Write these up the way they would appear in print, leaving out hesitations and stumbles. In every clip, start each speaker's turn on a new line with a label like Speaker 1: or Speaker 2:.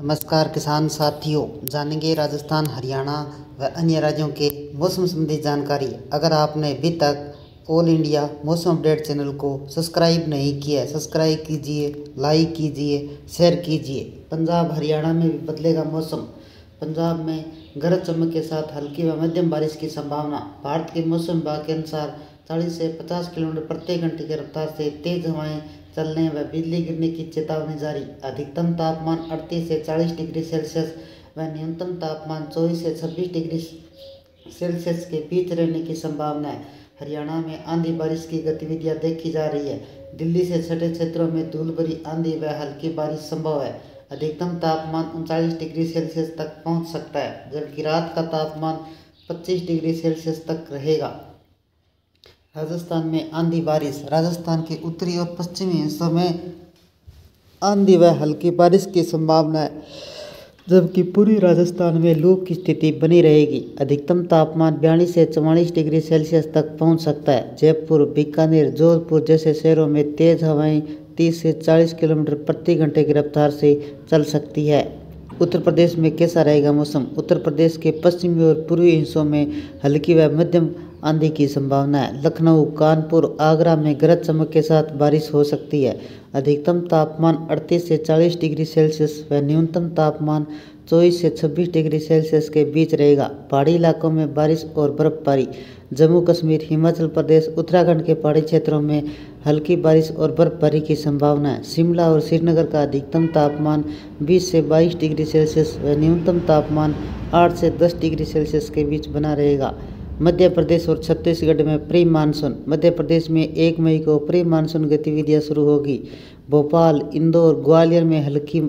Speaker 1: नमस्कार किसान साथियों, जानेंगे राजस्थान, हरियाणा व अन्य राज्यों के मौसम संबंधी जानकारी। अगर आपने अभी तक ऑल इंडिया मौसम अपडेट चैनल को सब्सक्राइब नहीं किया है, सब्सक्राइब कीजिए, लाइक कीजिए, शेयर कीजिए। पंजाब हरियाणा में भी बदलेगा मौसम। पंजाब में गरज चमक के साथ हल्की व मध्यम बारिश की संभावना। भारत के मौसम विभाग के अनुसार 40 से 50 किलोमीटर प्रति घंटे की रफ्तार से तेज हवाएं चलने व बिजली गिरने की चेतावनी जारी। अधिकतम तापमान 38 से 40 डिग्री सेल्सियस व न्यूनतम तापमान 24 से 26 डिग्री सेल्सियस के बीच रहने की संभावना है। हरियाणा में आंधी बारिश की गतिविधियां देखी जा रही है। दिल्ली से सटे क्षेत्रों में धूल भरी आंधी व हल्की बारिश संभव है। अधिकतम तापमान 39 डिग्री सेल्सियस तक पहुंच सकता है, जबकि रात का तापमान 25 डिग्री सेल्सियस तक रहेगा। राजस्थान में आंधी बारिश। राजस्थान के उत्तरी और पश्चिमी हिस्सों में आंधी व हल्की बारिश की संभावना है, जबकि पूर्वी राजस्थान में लू की स्थिति बनी रहेगी। अधिकतम तापमान 42 से 44 डिग्री सेल्सियस तक पहुंच सकता है। जयपुर, बीकानेर, जोधपुर जैसे शहरों में तेज हवाएं 30 से 40 किलोमीटर प्रति घंटे की रफ्तार से चल सकती है। उत्तर प्रदेश में कैसा रहेगा मौसम? उत्तर प्रदेश के पश्चिमी और पूर्वी हिस्सों में हल्की व मध्यम आंधी की संभावना है। लखनऊ, कानपुर, आगरा में गरज चमक के साथ बारिश हो सकती है। अधिकतम तापमान 38 से 40 डिग्री सेल्सियस व न्यूनतम तापमान 24 से 26 डिग्री सेल्सियस के बीच रहेगा। पहाड़ी इलाकों में बारिश और बर्फबारी। जम्मू कश्मीर, हिमाचल प्रदेश, उत्तराखंड के पहाड़ी क्षेत्रों में हल्की बारिश और बर्फबारी की संभावना है। शिमला और श्रीनगर का अधिकतम तापमान 20 से 22 डिग्री सेल्सियस व न्यूनतम तापमान 8 से 10 डिग्री सेल्सियस के बीच बना रहेगा। मध्य प्रदेश और छत्तीसगढ़ में प्री मानसून। मध्य प्रदेश में 1 मई को प्री मानसून गतिविधियां शुरू होगी। भोपाल, इंदौर, ग्वालियर में हल्की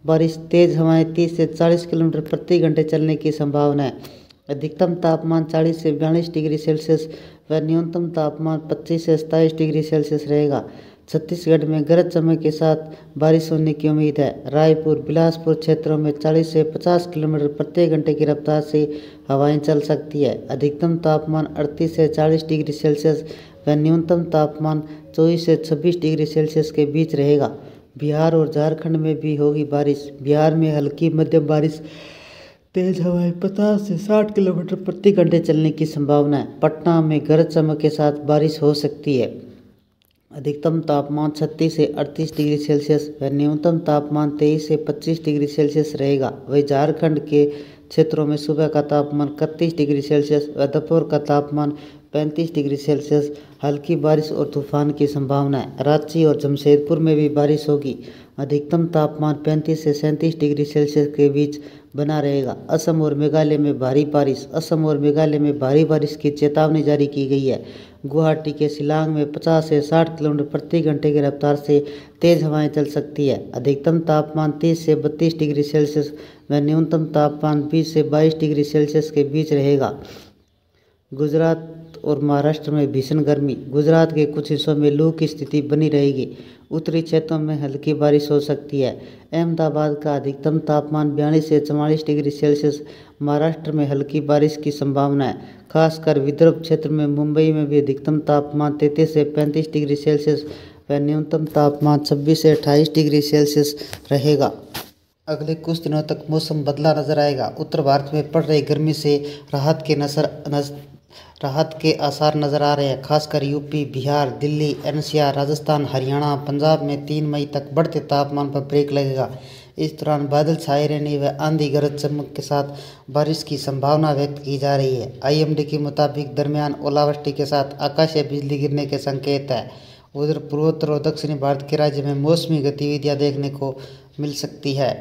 Speaker 1: बारिश, तेज हवाएं 30 से 40 किलोमीटर प्रति घंटे चलने की संभावना है। अधिकतम तापमान 40 से 42 डिग्री सेल्सियस व न्यूनतम तापमान 25 से 27 डिग्री सेल्सियस रहेगा। छत्तीसगढ़ में गरज चमक के साथ बारिश होने की उम्मीद है। रायपुर, बिलासपुर क्षेत्रों में 40 से 50 किलोमीटर प्रति घंटे की रफ्तार से हवाएं चल सकती है। अधिकतम तापमान 38 से 40 डिग्री सेल्सियस व न्यूनतम तापमान 24 से 26 डिग्री सेल्सियस के बीच रहेगा। बिहार और झारखंड में भी होगी बारिश। बिहार में हल्की मध्यम बारिश, तेज हवाएं 50 से 60 किलोमीटर प्रति घंटे चलने की संभावना है। पटना में गरज चमक के साथ बारिश हो सकती है। अधिकतम तापमान 36 से 38 डिग्री सेल्सियस व न्यूनतम तापमान 23 से 25 डिग्री सेल्सियस रहेगा। वहीं झारखंड के क्षेत्रों में सुबह का तापमान 31 डिग्री सेल्सियस व दोपहर का तापमान 35 डिग्री सेल्सियस हल्की बारिश और तूफान की संभावना है। रांची और जमशेदपुर में भी बारिश होगी। अधिकतम तापमान 35 से 37 डिग्री सेल्सियस के बीच बना रहेगा। असम और मेघालय में भारी बारिश। असम और मेघालय में भारी बारिश की चेतावनी जारी की गई है। गुवाहाटी के शिलांग में 50 से 60 किलोमीटर प्रति घंटे की रफ्तार से तेज हवाएं चल सकती है। अधिकतम तापमान 30 से 32 डिग्री सेल्सियस व न्यूनतम तापमान 20 से 22 डिग्री सेल्सियस के बीच रहेगा। गुजरात और महाराष्ट्र में भीषण गर्मी। गुजरात के कुछ हिस्सों में लू की स्थिति बनी रहेगी। उत्तरी क्षेत्रों में हल्की बारिश हो सकती है। अहमदाबाद का अधिकतम तापमान 42 से 44 डिग्री सेल्सियस। महाराष्ट्र में हल्की बारिश की संभावना है। खासकर विदर्भ क्षेत्र में मुंबई में भी अधिकतम तापमान 33 से 35 डिग्री सेल्सियस व न्यूनतम तापमान 26 से 28 डिग्री सेल्सियस रहेगा। अगले कुछ दिनों तक मौसम बदला नजर आएगा। उत्तर भारत में पड़ रही गर्मी से राहत के आसार नजर आ रहे हैं। खासकर यूपी, बिहार, दिल्ली, एनसीआर, राजस्थान, हरियाणा, पंजाब में 3 मई तक बढ़ते तापमान पर ब्रेक लगेगा। इस दौरान बादल छाए रहने व आंधी गरज चमक के साथ बारिश की संभावना व्यक्त की जा रही है। आईएमडी के मुताबिक दरमियान ओलावृष्टि के साथ आकाशीय बिजली गिरने के संकेत है। उधर पूर्वोत्तर और दक्षिणी भारत के राज्य में मौसमी गतिविधियां देखने को मिल सकती है।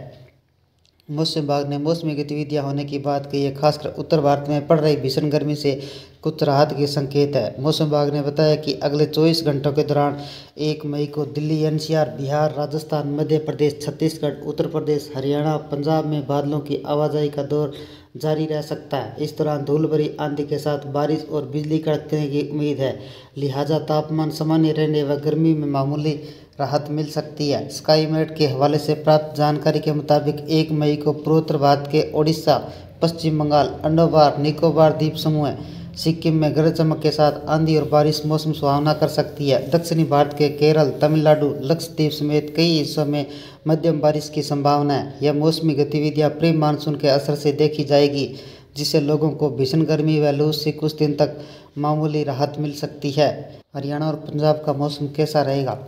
Speaker 1: मौसम विभाग ने मौसमी गतिविधियां होने की बात कही है। खासकर उत्तर भारत में पड़ रही भीषण गर्मी से कुछ राहत के संकेत है। मौसम विभाग ने बताया कि अगले 24 घंटों के दौरान 1 मई को दिल्ली, एनसीआर, बिहार, राजस्थान, मध्य प्रदेश, छत्तीसगढ़, उत्तर प्रदेश, हरियाणा, पंजाब में बादलों की आवाजाही का दौर जारी रह सकता है। इस दौरान धूल भरी आंधी के साथ बारिश और बिजली कड़कने की उम्मीद है। लिहाजा तापमान सामान्य रहने व गर्मी में मामूली राहत मिल सकती है। स्काईमेट के हवाले से प्राप्त जानकारी के मुताबिक 1 मई को पूर्वोत्तर भारत के ओडिशा, पश्चिम बंगाल, अंडमान निकोबार द्वीप समूह सिक्किम में गरज चमक के साथ आंधी और बारिश मौसम सुहावना कर सकती है। दक्षिणी भारत के केरल, तमिलनाडु, लक्षद्वीप समेत कई हिस्सों में मध्यम बारिश की संभावना है। यह मौसमी गतिविधियां प्री मानसून के असर से देखी जाएगी, जिससे लोगों को भीषण गर्मी व लू से कुछ दिन तक मामूली राहत मिल सकती है। हरियाणा और पंजाब का मौसम कैसा रहेगा?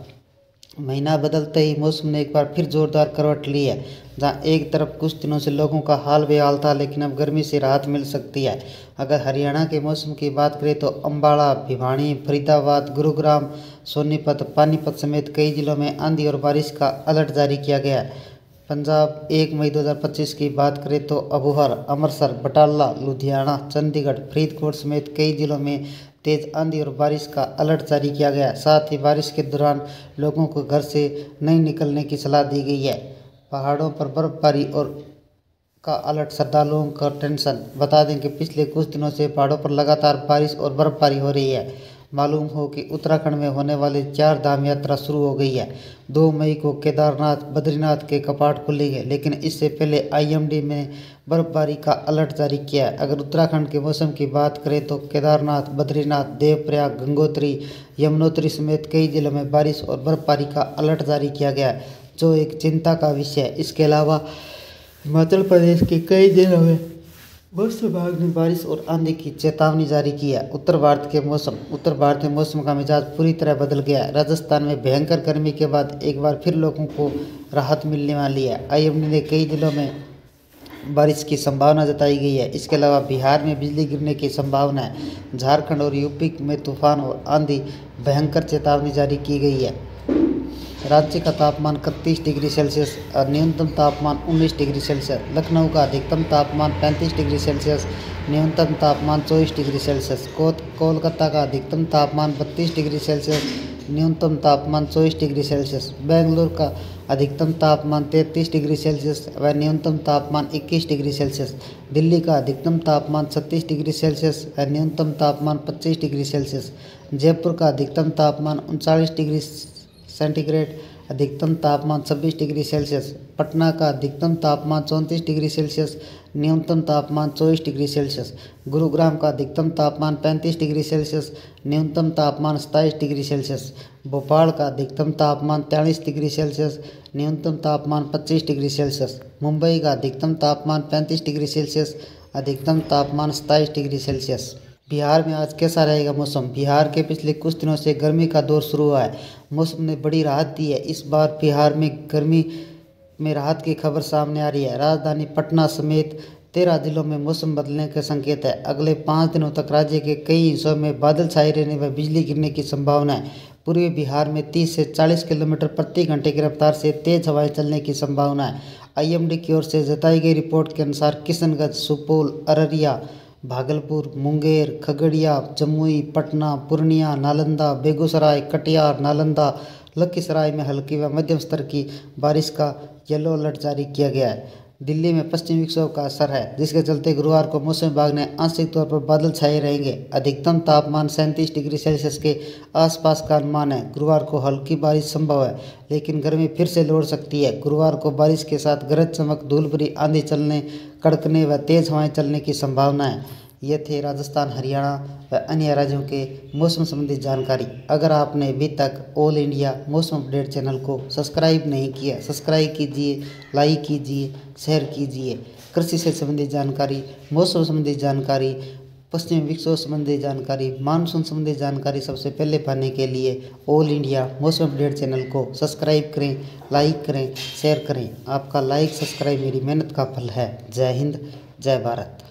Speaker 1: महीना बदलते ही मौसम ने एक बार फिर जोरदार करवट ली है। जहां एक तरफ कुछ दिनों से लोगों का हाल बेहाल था, लेकिन अब गर्मी से राहत मिल सकती है। अगर हरियाणा के मौसम की बात करें तो अम्बाला, भिवानी, फरीदाबाद, गुरुग्राम, सोनीपत, पानीपत समेत कई जिलों में आंधी और बारिश का अलर्ट जारी किया गया है। पंजाब 1 मई 2025 की बात करें तो अबोहर, अमृतसर, बटाला, लुधियाना, चंडीगढ़, फरीदकोट समेत कई जिलों में तेज आंधी और बारिश का अलर्ट जारी किया गया है। साथ ही बारिश के दौरान लोगों को घर से नहीं निकलने की सलाह दी गई है। पहाड़ों पर बर्फबारी और का अलर्ट श्रद्धालुओं का टेंशन। बता दें कि पिछले कुछ दिनों से पहाड़ों पर लगातार बारिश और बर्फबारी हो रही है। मालूम हो कि उत्तराखंड में होने वाली 4 धाम यात्रा शुरू हो गई है। 2 मई को केदारनाथ, बद्रीनाथ के कपाट खुलेंगे, लेकिन इससे पहले आईएमडी ने बर्फबारी का अलर्ट जारी किया है। अगर उत्तराखंड के मौसम की बात करें तो केदारनाथ, बद्रीनाथ, देवप्रयाग, गंगोत्री, यमुनोत्री समेत कई जिलों में बारिश और बर्फबारी का अलर्ट जारी किया गया है, जो एक चिंता का विषय है। इसके अलावा हिमाचल प्रदेश के कई जिलों में मौसम विभाग ने बारिश और आंधी की चेतावनी जारी की है। उत्तर भारत में मौसम का मिजाज पूरी तरह बदल गया है। राजस्थान में भयंकर गर्मी के बाद एक बार फिर लोगों को राहत मिलने वाली है। आईएमडी ने कई जिलों में बारिश की संभावना जताई गई है। इसके अलावा बिहार में बिजली गिरने की संभावना है। झारखंड और यूपी में तूफान और आंधी भयंकर चेतावनी जारी की गई है। रांची का तापमान 31 डिग्री सेल्सियस और न्यूनतम तापमान 19 डिग्री सेल्सियस। लखनऊ का अधिकतम तापमान 35 डिग्री सेल्सियस, न्यूनतम तापमान 24 डिग्री सेल्सियस। कोलकाता का अधिकतम तापमान 32 डिग्री सेल्सियस, न्यूनतम तापमान 24 डिग्री सेल्सियस। बेंगलुरु का अधिकतम तापमान 33 डिग्री सेल्सियस व न्यूनतम तापमान 21 डिग्री सेल्सियस। दिल्ली का अधिकतम तापमान 36 डिग्री सेल्सियस व न्यूनतम तापमान 25 डिग्री सेल्सियस। जयपुर का अधिकतम तापमान 39 डिग्री सेंटीग्रेड, अधिकतम तापमान 26 डिग्री सेल्सियस। पटना का अधिकतम तापमान 34 डिग्री सेल्सियस, न्यूनतम तापमान 24 डिग्री सेल्सियस। गुरुग्राम का अधिकतम तापमान 35 डिग्री सेल्सियस, न्यूनतम तापमान 27 डिग्री सेल्सियस। भोपाल का अधिकतम तापमान 43 डिग्री सेल्सियस, न्यूनतम तापमान 25 डिग्री सेल्सियस। मुंबई का अधिकतम तापमान 35 डिग्री सेल्सियस, अधिकतम तापमान 27 डिग्री सेल्सियस। बिहार में आज कैसा रहेगा मौसम? बिहार के पिछले कुछ दिनों से गर्मी का दौर शुरू हुआ है। मौसम ने बड़ी राहत दी है। इस बार बिहार में गर्मी में राहत की खबर सामने आ रही है। राजधानी पटना समेत 13 जिलों में मौसम बदलने के संकेत है। अगले 5 दिनों तक राज्य के कई हिस्सों में बादल छाए रहने व बिजली गिरने की संभावना है। पूर्वी बिहार में 30 से 40 किलोमीटर प्रति घंटे की रफ्तार से तेज हवाएं चलने की संभावना है। आईएमडी की ओर से जताई गई रिपोर्ट के अनुसार किशनगंज, सुपौल, अररिया, भागलपुर, मुंगेर, खगड़िया, जमुई, पटना, पूर्णिया, नालंदा, बेगूसराय, कटिहार, नालंदा, लखीसराय में हल्की व मध्यम स्तर की बारिश का येलो अलर्ट जारी किया गया है। दिल्ली में पश्चिमी विक्षोभ का असर है, जिसके चलते गुरुवार को मौसम विभाग ने आंशिक तौर पर बादल छाए रहेंगे। अधिकतम तापमान 37 डिग्री सेल्सियस के आसपास का अनुमान है। गुरुवार को हल्की बारिश संभव है, लेकिन गर्मी फिर से लौट सकती है। गुरुवार को बारिश के साथ गरज चमक, धूल भरी आंधी चलने, कड़कने व तेज हवाएं चलने की संभावना है। ये थे राजस्थान, हरियाणा व अन्य राज्यों के मौसम संबंधी जानकारी। अगर आपने अभी तक ऑल इंडिया मौसम अपडेट चैनल को सब्सक्राइब नहीं किया, सब्सक्राइब कीजिए, लाइक कीजिए, शेयर कीजिए। कृषि से संबंधित जानकारी, मौसम संबंधी जानकारी, पश्चिमी विक्षोभ संबंधी जानकारी, मानसून संबंधी जानकारी सबसे पहले पाने के लिए ऑल इंडिया मौसम अपडेट चैनल को सब्सक्राइब करें, लाइक करें, शेयर करें। आपका लाइक सब्सक्राइब मेरी मेहनत का फल है। जय हिंद, जय भारत।